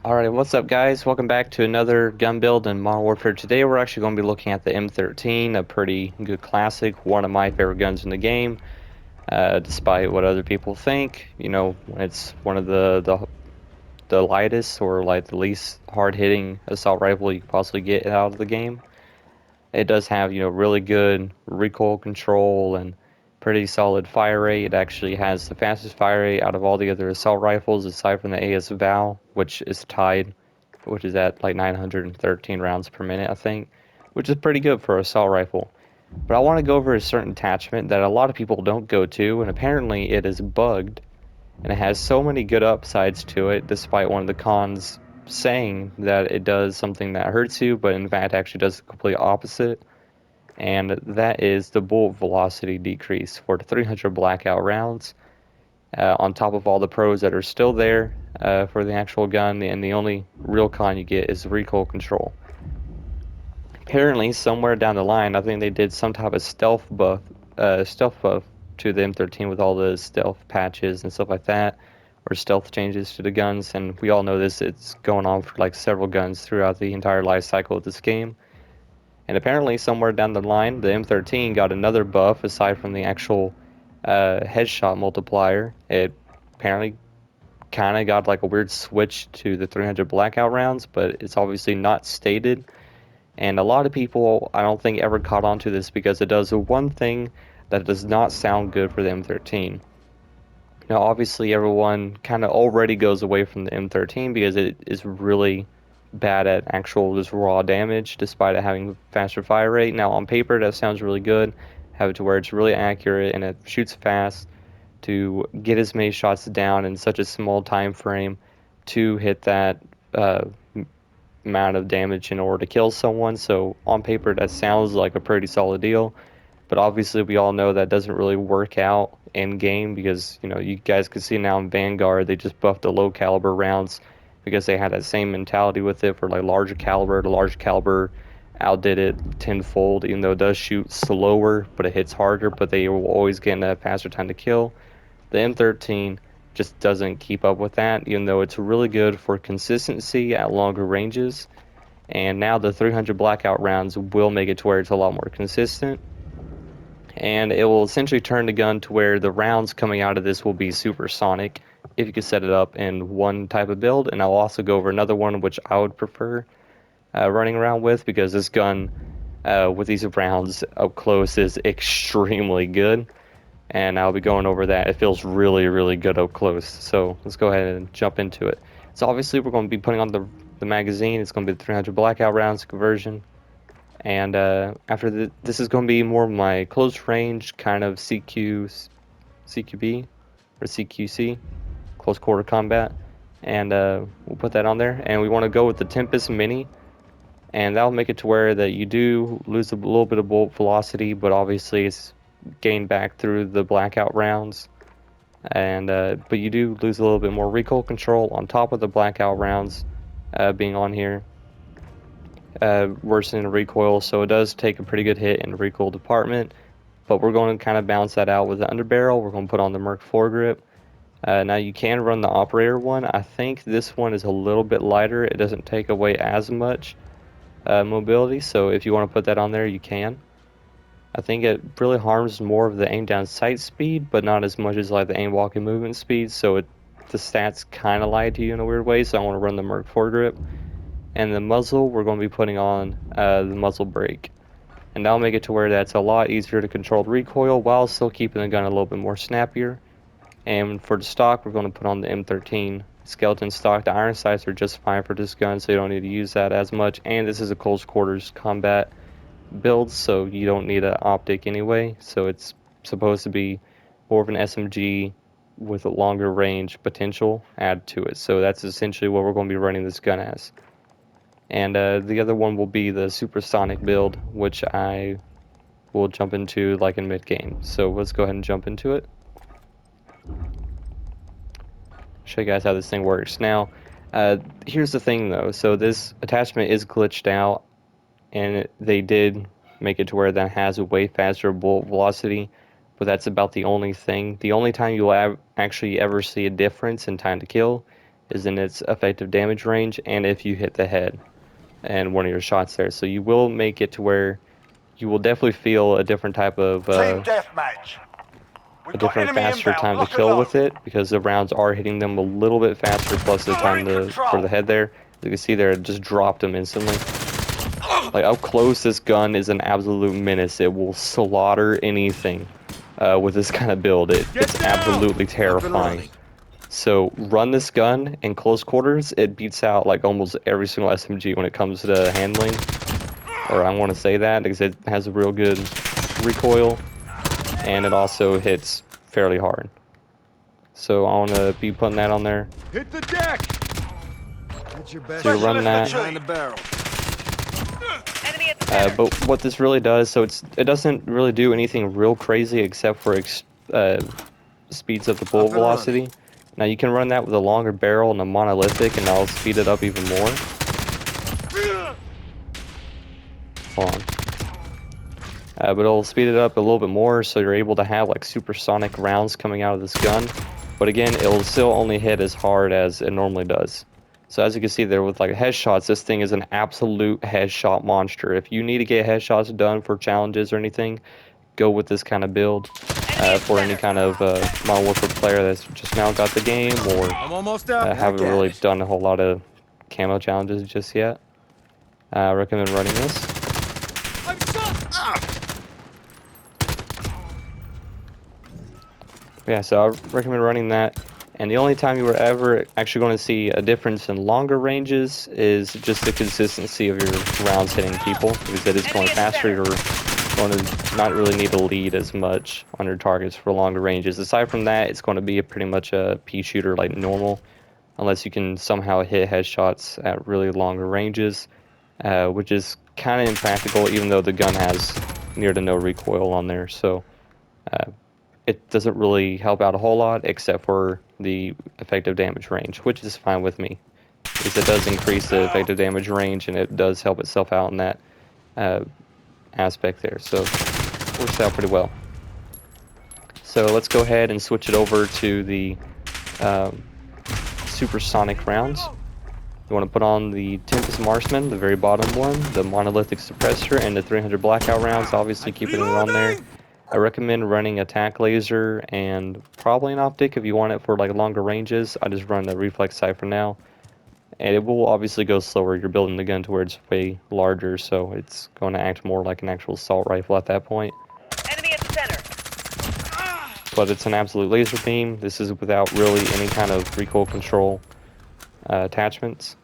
Alright, what's up guys? Welcome back to another gun build in Modern Warfare. Today we're actually going to be looking at the M13, a pretty good classic, one of my favorite guns in the game, despite what other people think. You know, it's one of the lightest or like the least hard-hitting assault rifle you could possibly get out of the game. It does have, really good recoil control and pretty solid fire rate. It actually has the fastest fire rate out of all the other assault rifles aside from the AS Val, which is tied, which is at like 913 rounds per minute, I think, which is pretty good for an assault rifle. But I want to go over a certain attachment that a lot of people don't go to, and apparently it is bugged, and it has so many good upsides to it, despite one of the cons saying that it does something that hurts you, but in fact actually does the complete opposite. And that is the bullet velocity decrease for the 300 blackout rounds, on top of all the pros that are still there for the actual gun, and the only real con you get is recoil control. Apparently, somewhere down the line, I think they did some type of stealth buff to the M13 with all the stealth patches and stuff like that, or stealth changes to the guns. And we all know this; it's going on for like several guns throughout the entire life cycle of this game. And apparently, somewhere down the line, the M13 got another buff aside from the actual headshot multiplier. It apparently kind of got like a weird switch to the 300 blackout rounds, but it's obviously not stated. And a lot of people, I don't think, ever caught on to this because it does one thing that does not sound good for the M13. Now, obviously, everyone kind of already goes away from the M13 because it is really bad at actual just raw damage, despite it having faster fire rate. Now, on paper, that sounds really good. Have it to where it's really accurate and it shoots fast to get as many shots down in such a small time frame to hit that uh, amount of damage in order to kill someone. So on paper, that sounds like a pretty solid deal. But obviously, we all know that doesn't really work out in game because, you guys can see now in Vanguard, they just buffed the low caliber rounds because they had that same mentality with it for like larger caliber. The large caliber outdid it tenfold, even though it does shoot slower, but it hits harder, but they will always get a faster time to kill. The M13 just doesn't keep up with that, even though it's really good for consistency at longer ranges. And now the 300 blackout rounds will make it to where it's a lot more consistent. And it will essentially turn the gun to where the rounds coming out of this will be supersonic if you could set it up in one type of build. And I'll also go over another one which I would prefer running around with, because this gun with these rounds up close is extremely good. And I'll be going over that. It feels really, really good up close. So let's go ahead and jump into it. So obviously we're going to be putting on the magazine. It's going to be the 300 blackout rounds conversion. And after this is going to be more of my close range kind of CQB or CQC, close quarter combat. And we'll put that on there. And we want to go with the Tempest Mini. And that'll make it to where that you do lose a little bit of bullet velocity, but obviously it's gained back through the blackout rounds. And but you do lose a little bit more recoil control on top of the blackout rounds being on here, worsening the recoil. So it does take a pretty good hit in the recoil department. But we're going to kind of balance that out with the underbarrel. We're going to put on the Merc foregrip. Now you can run the operator one. I think this one is a little bit lighter. It doesn't take away as much mobility, so if you want to put that on there, you can. I think it really harms more of the aim down sight speed, but not as much as like the aim walking movement speed, so the stats kind of lie to you in a weird way. So I want to run the Merc foregrip. And the muzzle, we're going to be putting on the muzzle brake, and that'll make it to where that's a lot easier to control the recoil while still keeping the gun a little bit more snappier. And for the stock, we're going to put on the M13 skeleton stock. The iron sights are just fine for this gun, so you don't need to use that as much. And this is a close quarters combat build, so you don't need an optic anyway. So it's supposed to be more of an SMG with a longer range potential added to it. So that's essentially what we're going to be running this gun as. And the other one will be the supersonic build, which I will jump into like in mid-game. So let's go ahead and jump into it. Show you guys how this thing works. Now, here's the thing though. So this attachment is glitched out, and they did make it to where that has a way faster bullet velocity, but that's about the only thing. The only time you'll actually ever see a difference in time to kill is in its effective damage range and if you hit the head and one of your shots there. So you will make it to where you will definitely feel a different type of Team deathmatch. a We've got different enemy faster inbound. time to Lock and kill load. with it because the rounds are hitting them a little bit faster, plus the time for the head there. You can see there, it just dropped them instantly. Like up close, this gun is an absolute menace. It will slaughter anything with this kind of build. It's absolutely terrifying. So run this gun in close quarters. It beats out like almost every single SMG when it comes to handling. Or I want to say that because it has a real good recoil and it also hits fairly hard. So I want to be putting that on there. Hit the deck. That's your best So you're running that. behind the barrel. But what this really does, so it doesn't really do anything real crazy except for speeds up the bullet velocity. Now you can run that with a longer barrel and a monolithic, and that'll speed it up even more. Hold on. But it'll speed it up a little bit more, so you're able to have like supersonic rounds coming out of this gun. But again, it'll still only hit as hard as it normally does. So as you can see there with like headshots, this thing is an absolute headshot monster. If you need to get headshots done for challenges or anything, go with this kind of build. For any kind of Modern Warfare player that's just now got the game or haven't really done a whole lot of camo challenges just yet, I recommend running this. Yeah, so I recommend running that. And the only time you were ever actually going to see a difference in longer ranges is just the consistency of your rounds hitting people. Because it is going faster, you're going to not really need to lead as much on your targets for longer ranges. Aside from that, it's going to be pretty much a pea shooter like normal. Unless you can somehow hit headshots at really longer ranges. Which is kind of impractical even though the gun has near to no recoil on there. So it doesn't really help out a whole lot except for the effective damage range, which is fine with me, because it does increase the effective damage range and it does help itself out in that aspect there, so it works out pretty well. So let's go ahead and switch it over to the supersonic rounds. You want to put on the Tempest Marksman, the very bottom one, the monolithic suppressor, and the 300 blackout rounds, obviously keeping it on there. I recommend running attack laser and probably an optic if you want it for like longer ranges. I just run the reflex sight for now. And it will obviously go slower. You're building the gun to where it's way larger, so it's going to act more like an actual assault rifle at that point. Enemy at the center. But it's an absolute laser beam. This is without really any kind of recoil control attachments.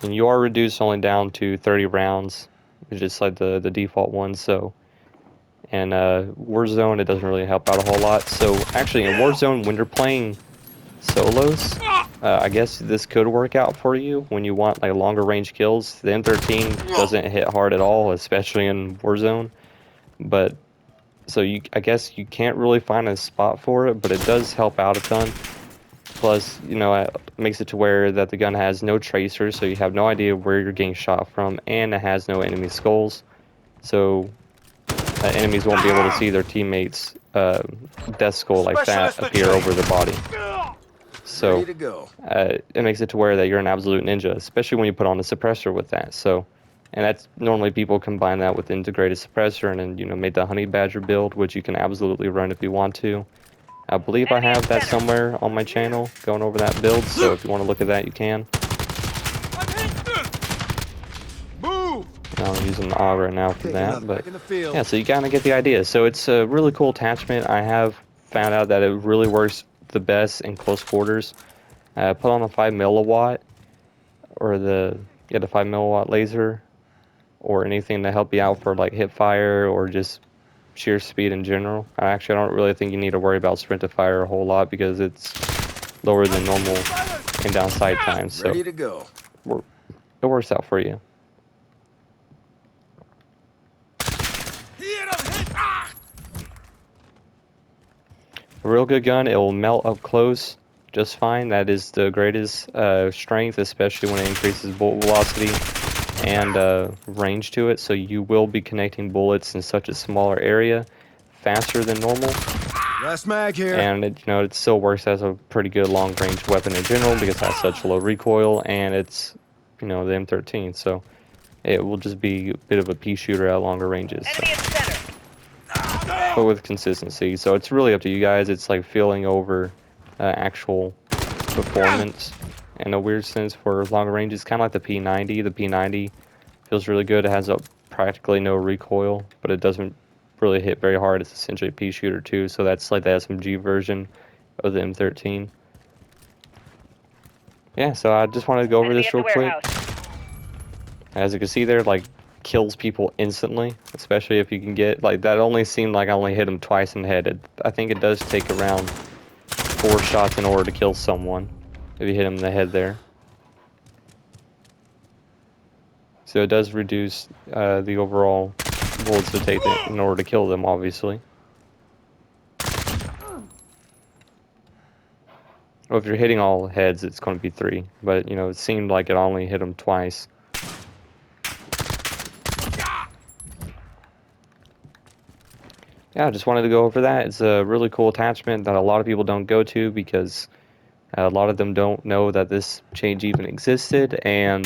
And you are reduced only down to 30 rounds, which is like the default one. So, and Warzone, it doesn't really help out a whole lot. So actually, in Warzone, when you're playing solos, I guess this could work out for you when you want like longer range kills. The M13 doesn't hit hard at all, especially in Warzone. But so I guess you can't really find a spot for it, but it does help out a ton. Plus, you know, it makes it to where that the gun has no tracers, so you have no idea where you're getting shot from, and it has no enemy skulls, so enemies won't be able to see their teammates' death skull like that appear over their body. So it makes it to where that you're an absolute ninja, especially when you put on a suppressor with that. So, and that's normally people combine that with integrated suppressor and then, you know, made the Honey Badger build, which you can absolutely run if you want to. I believe I have that somewhere on my channel, going over that build, so if you want to look at that, you can. I'm using the AUG right now for that, but yeah, so you kind of get the idea. So it's a really cool attachment. I have found out that it really works the best in close quarters. Put on the 5 milliwatt, or the 5 milliwatt laser, or anything to help you out for like hip fire or just sheer speed in general. I don't really think you need to worry about sprint to fire a whole lot because it's lower than normal in down sight time, so ready to go. It works out for you. A real good gun, it will melt up close just fine. That is the greatest strength, especially when it increases bullet velocity. and range to it, so you will be connecting bullets in such a smaller area faster than normal. Last mag here. And it still works as a pretty good long-range weapon in general because it has such low recoil, and it's the M13, so it will just be a bit of a pea shooter at longer ranges. So. Enemy at center. But with consistency, so it's really up to you guys. It's like feeling over actual performance in a weird sense for longer ranges, kind of like the P90. The P90 feels really good. It has practically no recoil, but it doesn't really hit very hard. It's essentially a pea shooter too, so that's like the SMG version of the M13. Yeah, so I just wanted to go over Enemy this at the real quick. warehouse. As you can see there, like, kills people instantly, especially if you can get, like, that only seemed like I only hit him twice in the head. I think it does take around 4 shots in order to kill someone if you hit him in the head there. So it does reduce the overall bullets to take in order to kill them, obviously. Well, if you're hitting all heads, it's going to be 3, but it seemed like it only hit him twice. Yeah, I just wanted to go over that. It's a really cool attachment that a lot of people don't go to because a lot of them don't know that this change even existed, and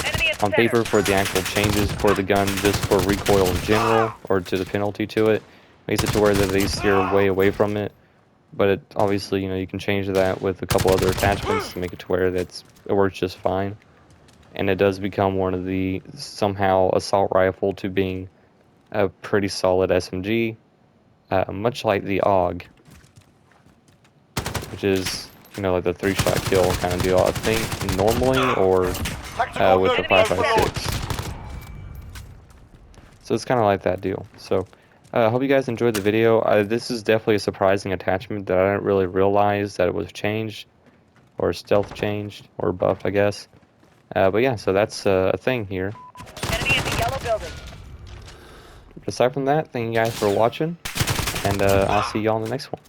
Enemy at on center. paper for the actual changes for the gun, just for recoil in general, or to the penalty to it, makes it to where that they steer way away from it. But it obviously, you can change that with a couple other attachments to make it to where it works just fine. And it does become one of the, somehow, assault rifle to being a pretty solid SMG. Much like the AUG, which is, like the 3-shot kill kind of deal, I think, normally, or with the 5.56. So it's kind of like that deal. So I hope you guys enjoyed the video. This is definitely a surprising attachment that I didn't really realize that it was changed, or stealth changed, or buffed, I guess. But yeah, so that's a thing here. Enemy in the yellow building. Aside from that, thank you guys for watching. And I'll see y'all in the next one.